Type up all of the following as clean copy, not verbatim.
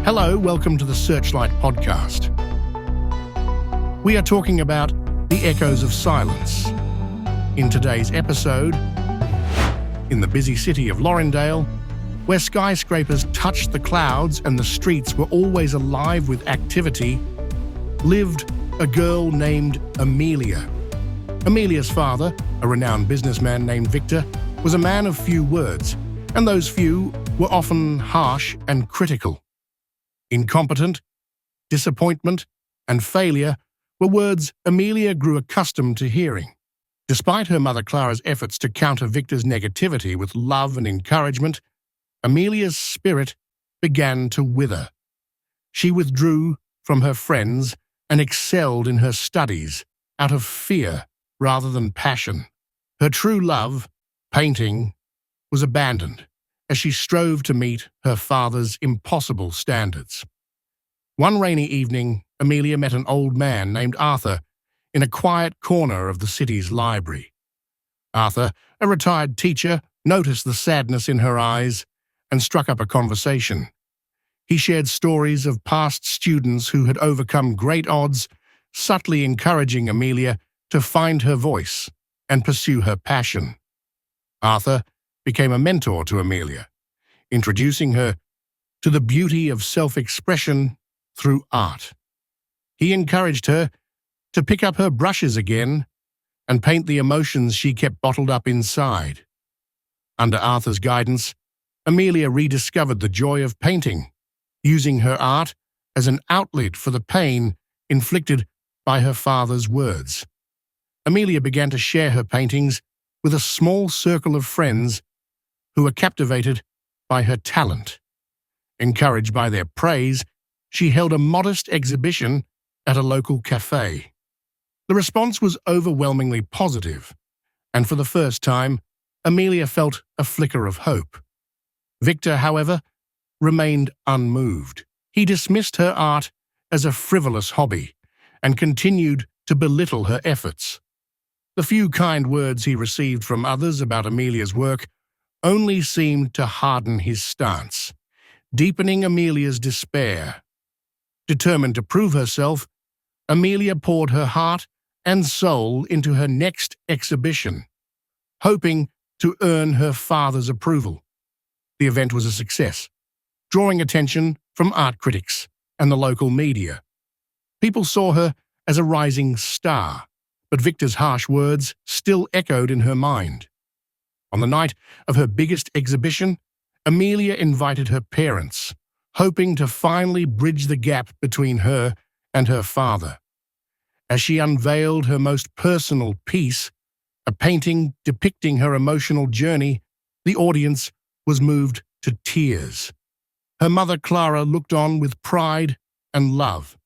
Hello, welcome to the Searchlight podcast. We are talking about the echoes of silence. In today's episode, in the busy city of Lorindale, where skyscrapers touched the clouds and the streets were always alive with activity, lived a girl named Amelia. Amelia's father, a renowned businessman named Victor, was a man of few words, and those few were often harsh and critical. Incompetent, disappointment, and failure were words Amelia grew accustomed to hearing. Despite her mother Clara's efforts to counter Victor's negativity with love and encouragement, Amelia's spirit began to wither. She withdrew from her friends and excelled in her studies out of fear rather than passion. Her true love, painting, was abandoned as she strove to meet her father's impossible standards. One rainy evening, Amelia met an old man named Arthur in a quiet corner of the city's library. Arthur, a retired teacher, noticed the sadness in her eyes and struck up a conversation. He shared stories of past students who had overcome great odds, subtly encouraging Amelia to find her voice and pursue her passion. Arthur became a mentor to Amelia, introducing her to the beauty of self-expression through art. He encouraged her to pick up her brushes again and paint the emotions she kept bottled up inside. Under Arthur's guidance, Amelia rediscovered the joy of painting, using her art as an outlet for the pain inflicted by her father's words. Amelia began to share her paintings with a small circle of friends who were captivated by her talent. Encouraged by their praise, she held a modest exhibition at a local cafe. The response was overwhelmingly positive, and for the first time, Amelia felt a flicker of hope. Victor, however, remained unmoved. He dismissed her art as a frivolous hobby and continued to belittle her efforts. The few kind words he received from others about Amelia's work only seemed to harden his stance, deepening Amelia's despair. Determined to prove herself, Amelia poured her heart and soul into her next exhibition, hoping to earn her father's approval. The event was a success, drawing attention from art critics and the local media. People saw her as a rising star, but Victor's harsh words still echoed in her mind. On the night of her biggest exhibition, Amelia invited her parents, hoping to finally bridge the gap between her and her father. As she unveiled her most personal piece, a painting depicting her emotional journey, the audience was moved to tears. Her mother Clara looked on with pride and love.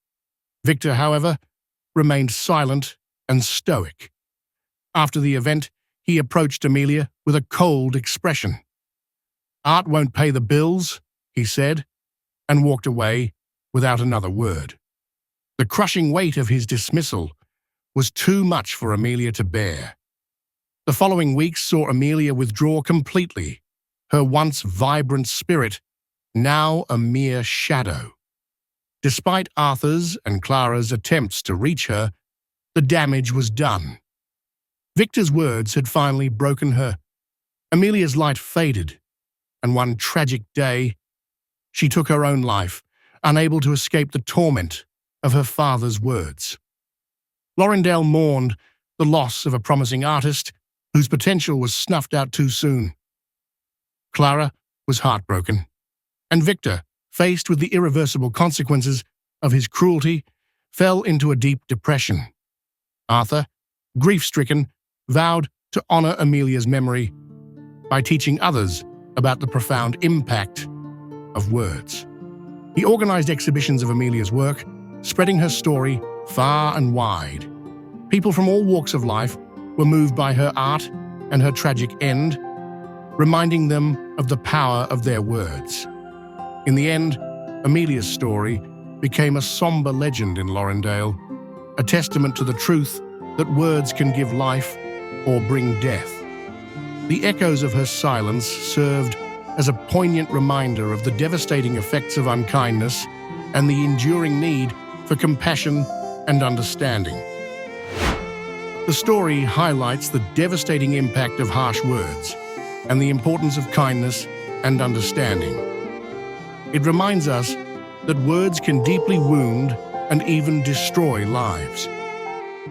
Victor, however, remained silent and stoic. After the event, he approached Amelia with a cold expression. "Art won't pay the bills," he said, and walked away without another word. The crushing weight of his dismissal was too much for Amelia to bear. The following weeks saw Amelia withdraw completely, her once vibrant spirit now a mere shadow. Despite Arthur's and Clara's attempts to reach her, the damage was done. Victor's words had finally broken her. Amelia's light faded, and one tragic day, she took her own life, unable to escape the torment of her father's words. Lorindale mourned the loss of a promising artist whose potential was snuffed out too soon. Clara was heartbroken, and Victor, faced with the irreversible consequences of his cruelty, fell into a deep depression. Arthur, grief-stricken, vowed to honor Amelia's memory by teaching others about the profound impact of words. He organized exhibitions of Amelia's work, spreading her story far and wide. People from all walks of life were moved by her art and her tragic end, reminding them of the power of their words. In the end, Amelia's story became a somber legend in Lorindale, a testament to the truth that words can give life or bring death. The echoes of her silence served as a poignant reminder of the devastating effects of unkindness and the enduring need for compassion and understanding. The story highlights the devastating impact of harsh words and the importance of kindness and understanding. It reminds us that words can deeply wound and even destroy lives,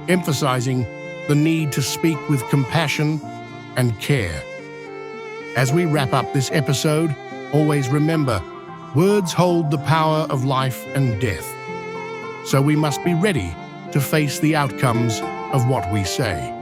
emphasizing the need to speak with compassion and care. As we wrap up this episode, always remember, words hold the power of life and death. So we must be ready to face the outcomes of what we say.